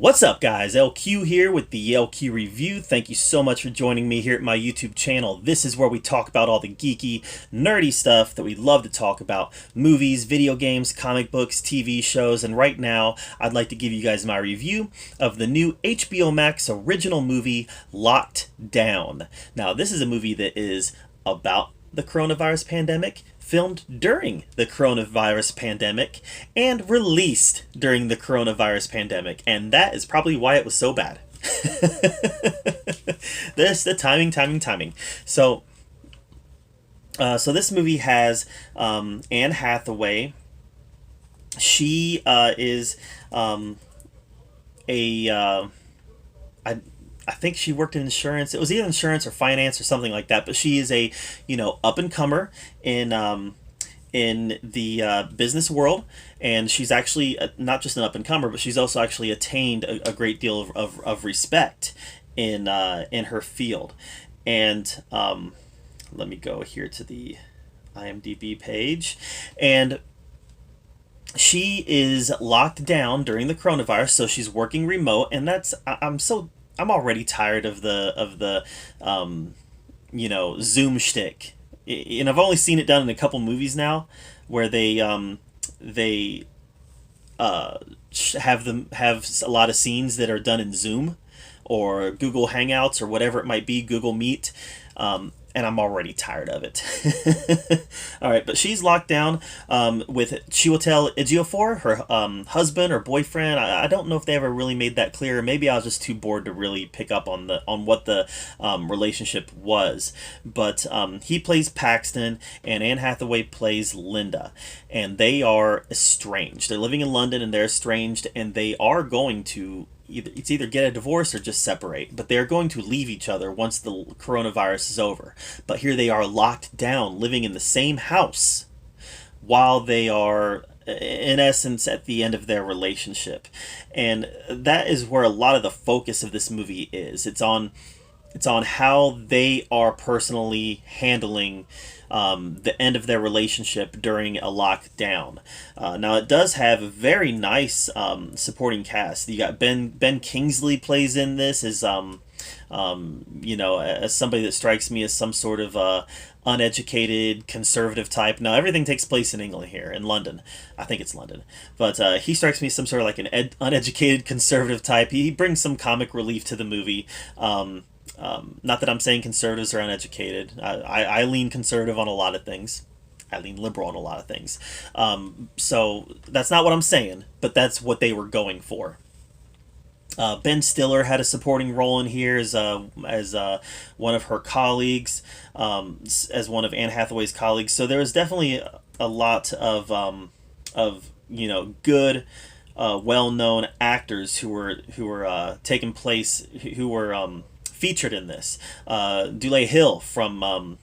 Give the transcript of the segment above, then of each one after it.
What's up, guys? LQ here with the LQ Review. Thank you so much for joining me here at my YouTube channel. This is where we talk about all the geeky, nerdy stuff that we love to talk about. Movies, video games, comic books, TV shows, and right now I'd like to give you guys my review of the new HBO Max original movie, Locked Down. Now, this is a movie that is about the coronavirus pandemic, filmed during the coronavirus pandemic, and released during the coronavirus pandemic, and that is probably why it was so bad. The timing. So this movie has Anne Hathaway. She is I think she worked in insurance. It was either insurance or finance or something like that. But she is a, up and comer in the business world, and she's actually not just an up and comer, but she's also actually attained a great deal of respect in her field. And let me go here to the IMDb page, and she is locked down during the coronavirus, so she's working remote, and I'm already tired of the Zoom shtick, and I've only seen it done in a couple movies now, where they have a lot of scenes that are done in Zoom or Google Hangouts or whatever it might be, Google Meet. And I'm already tired of it. All right, but she's locked down with Chiwetel Ejiofor, her husband or boyfriend. I don't know if they ever really made that clear. Maybe I was just too bored to really pick up on what the relationship was. But he plays Paxton, and Anne Hathaway plays Linda, and they are estranged. They're living in London, and they're estranged, and they are going to either get a divorce or just separate, but they're going to leave each other once the coronavirus is over. But here they are locked down, living in the same house, while they are, in essence, at the end of their relationship. And that is where a lot of the focus of this movie is. It's on how they are personally handling the end of their relationship during a lockdown. Now, it does have a very nice supporting cast. You got Ben Kingsley plays in this as as somebody that strikes me as some sort of uneducated conservative type. Now, everything takes place in England here, in London. I think it's London. But he strikes me as some sort of like an uneducated conservative type. He brings some comic relief to the movie. Not that I'm saying conservatives are uneducated. I lean conservative on a lot of things. I lean liberal on a lot of things. So that's not what I'm saying, but that's what they were going for. Ben Stiller had a supporting role in here as one of her colleagues, as one of Anne Hathaway's colleagues. So there was definitely a lot of good, well-known actors who were taking place, who were featured in this. Dule Hill from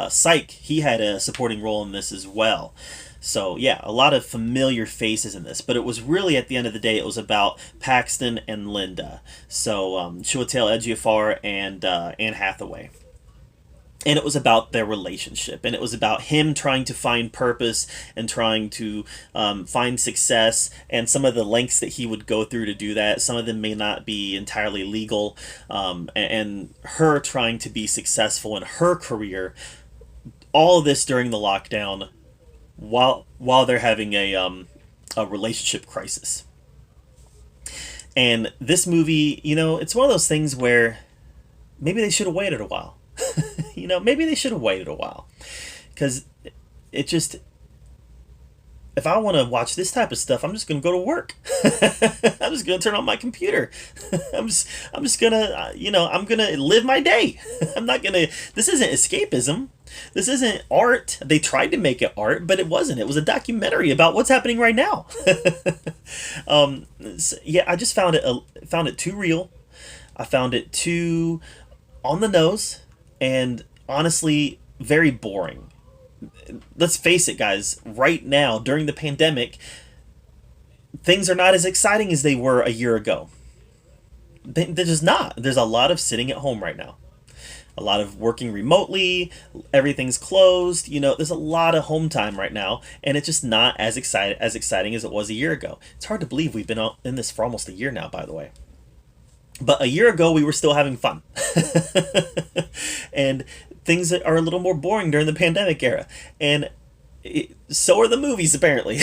Psych, he had a supporting role in this as well. So yeah, a lot of familiar faces in this, but it was really, at the end of the day, it was about Paxton and Linda. So Chiwetel Ejiofor and Anne Hathaway. And it was about their relationship, and it was about him trying to find purpose and trying to find success, and some of the lengths that he would go through to do that. Some of them may not be entirely legal, and her trying to be successful in her career. All of this during the lockdown, while they're having a relationship crisis. And this movie, it's one of those things where maybe they should have waited a while. Maybe they should have waited a while, because it just, if I want to watch this type of stuff, I'm just going to go to work. I'm just going to turn on my computer. I'm just going to, I'm going to live my day. I'm not going to, this isn't escapism. This isn't art. They tried to make it art, but it wasn't. It was a documentary about what's happening right now. Yeah, I just found it too real. I found it too on the nose, and honestly, very boring. Let's face it, guys, right now, during the pandemic, things are not as exciting as they were a year ago. They're just not. There's a lot of sitting at home right now. A lot of working remotely, everything's closed, there's a lot of home time right now, and it's just not as exciting as it was a year ago. It's hard to believe we've been in this for almost a year now, by the way. But a year ago, we were still having fun. And things are a little more boring during the pandemic era. And so are the movies apparently,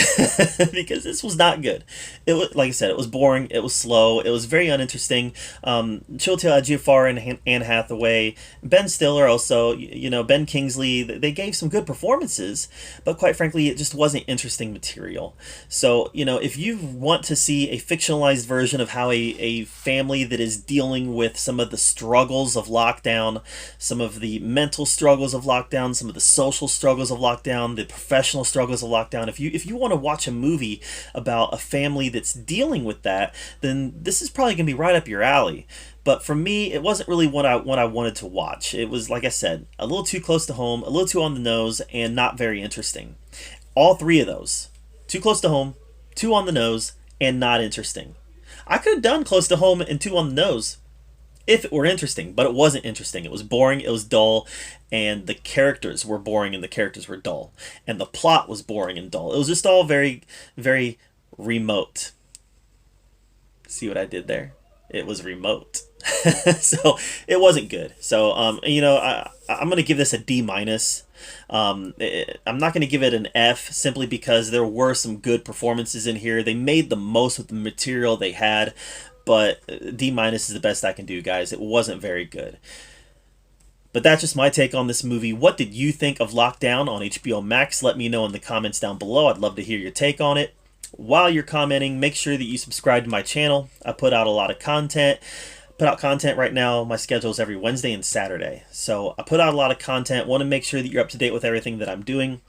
because this was not good. It was, like I said, it was boring, it was slow, it was very uninteresting. Chiwetel Ejiofor and Anne Hathaway, Ben Stiller also, Ben Kingsley, they gave some good performances, but quite frankly it just wasn't interesting material. So if you want to see a fictionalized version of how a family that is dealing with some of the struggles of lockdown, some of the mental struggles of lockdown, some of the social struggles of lockdown, the professional struggles of lockdown, if you want to watch a movie about a family that's dealing with that, then this is probably going to be right up your alley. But for me, it wasn't really what I wanted to watch. It was, like I said, a little too close to home, a little too on the nose, and not very interesting. All three of those: too close to home, too on the nose, and not interesting. I could have done close to home and too on the nose if it were interesting, but it wasn't interesting. It was boring, it was dull, and the characters were boring and the characters were dull. And the plot was boring and dull. It was just all very, very remote. See what I did there? It was remote. So it wasn't good. So I'm gonna give this a D minus. I'm not going to give it an F simply because there were some good performances in here. They made the most with the material they had, but D minus is the best I can do, guys. It wasn't very good. But that's just my take on this movie. What did you think of Lockdown on HBO Max? Let me know in the comments down below. I'd love to hear your take on it. While you're commenting, make sure that you subscribe to my channel. I put out a lot of content. Put out content right now. My schedule is every Wednesday and Saturday. So I put out a lot of content. Want to make sure that you're up to date with everything that I'm doing.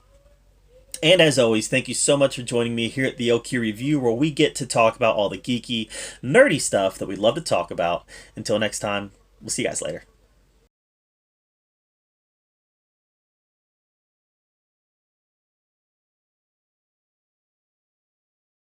And as always, thank you so much for joining me here at the OQ Review, where we get to talk about all the geeky, nerdy stuff that we love to talk about. Until next time, we'll see you guys later.